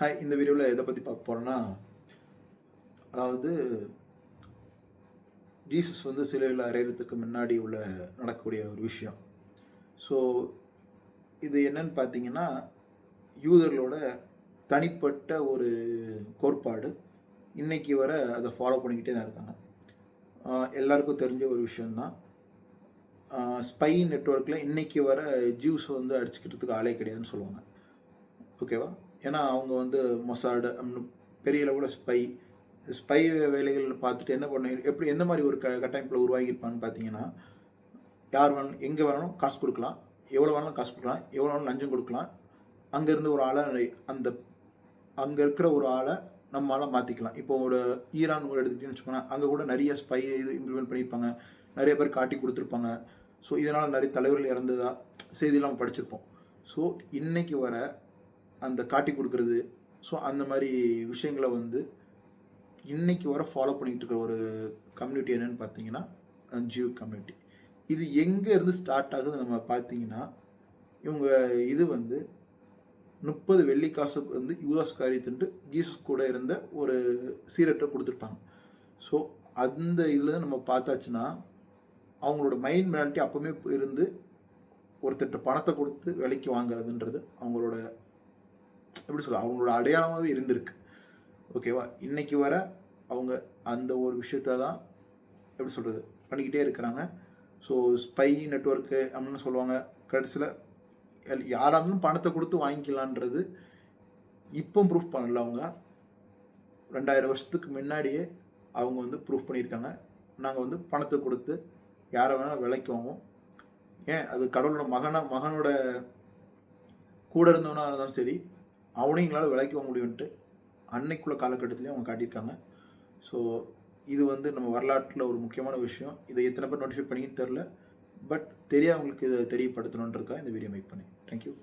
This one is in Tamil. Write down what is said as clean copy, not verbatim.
ஹாய், இந்த வீடியோவில் எதை பற்றி பார்க்க போகிறோன்னா, அதாவது ஜீசஸ் வந்து சிலுவையில் அறையிறதுக்கு முன்னாடி நடக்கக்கூடிய ஒரு விஷயம். ஸோ இது என்னன்னு பார்த்தீங்கன்னா, யூதர்களோட தனிப்பட்ட ஒரு கோட்பாடு. இன்றைக்கி வர அதை ஃபாலோ பண்ணிக்கிட்டே தான் இருக்காங்க. எல்லாருக்கும் தெரிஞ்ச ஒரு விஷயந்தான். ஸ்பை நெட்வொர்க்கில் இன்றைக்கி வர ஜூஸ் வந்து அடிச்சுக்கிறதுக்கு ஆளே கிடையாதுன்னு சொல்லுவாங்க. ஓகேவா? ஏன்னா அவங்க வந்து மொசாடு பெரிய லெவலில் ஸ்பை வேலைகள் பார்த்துட்டு என்ன பண்ண எப்படி எந்த மாதிரி ஒரு கட்டமைப்பில் உருவாகியிருப்பான்னு பார்த்தீங்கன்னா, யார் வேணும் எங்கே வேணாலும் காசு கொடுக்கலாம், எவ்வளோ வேணாலும் காசு கொடுக்கலாம், எவ்வளோ வேணாலும் லஞ்சம் கொடுக்கலாம். அங்கேருந்து ஒரு ஆளை அங்கே இருக்கிற ஒரு ஆளை நம்மளால் மாற்றிக்கலாம். இப்போ ஒரு ஈரான் ஒரு எடுத்துக்கிட்டேன்னு வச்சுக்கோங்களேன், அங்கே கூட நிறைய ஸ்பை இது இம்ப்ளிமெண்ட் பண்ணியிருப்பாங்க, நிறைய பேர் காட்டி கொடுத்துருப்பாங்க. ஸோ இதனால் நிறைய தலைவர்கள் இறந்ததா செய்தியெல்லாம் படிச்சிருப்போம். ஸோ இன்றைக்கி வர அந்த காட்டி கொடுக்குறது, ஸோ அந்த மாதிரி விஷயங்களை வந்து இன்றைக்கி வர ஃபாலோ பண்ணிகிட்டு இருக்கிற ஒரு கம்யூனிட்டி என்னென்னு பார்த்தீங்கன்னா ஜியூ கம்யூனிட்டி. இது எங்கே இருந்து ஸ்டார்ட் ஆகுது நம்ம பார்த்தீங்கன்னா, இவங்க இது வந்து 30 வெள்ளிக்காசுக்கு வந்து யூதாஸ் காரியத்துன்ட்டு ஜீசஸ் கூட இருந்த ஒரு சீரட்டை கொடுத்துருப்பாங்க. ஸோ அந்த இதில் நம்ம பார்த்தாச்சுன்னா, அவங்களோட மைண்ட் மெனாலிட்டி அப்போவுமே இருந்து ஒருத்தட்ட பணத்தை கொடுத்து விலைக்கு வாங்குறதுன்றது அவங்களோட எப்படி சொல்ல அவங்களோட அடையாளமாகவே இருந்திருக்கு. ஓகேவா? இன்றைக்கி வர அவங்க அந்த ஒரு விஷயத்த தான் எப்படி சொல்கிறது பண்ணிக்கிட்டே இருக்கிறாங்க. ஸோ ஸ்பை நெட்வொர்க்கு அப்படின்னு சொல்லுவாங்க. கடைசியில் யாராக இருந்தாலும் பணத்தை கொடுத்து வாங்கிக்கலான்றது இப்போ ப்ரூஃப் பண்ணல. அவங்க 2000 வருஷத்துக்கு முன்னாடியே அவங்க வந்து ப்ரூஃப் பண்ணியிருக்காங்க. நாங்கள் வந்து பணத்தை கொடுத்து யாரை வேணால் விலைக்கு வாங்குவோம். ஏன் அது கடவுளோட மகனோட கூட இருந்தவனாக இருந்தாலும் சரி, அவனையும் எங்களால் விலைக்கு வாங்க முடியும்ன்ட்டு அன்னைக்குள்ள காலகட்டத்திலையும் அவங்க காட்டியிருக்காங்க. ஸோ இது வந்து நம்ம வரலாற்றில் ஒரு முக்கியமான விஷயம். இதை எத்தனை பேர் நோட்டிஃபை பண்ணின்னு தெரில. பட் தெரியாதவங்களுக்கு இதை தெரியப்படுத்தணுன்றதுக்காக இந்த வீடியோ மேக் பண்ணேன். தேங்க்யூ.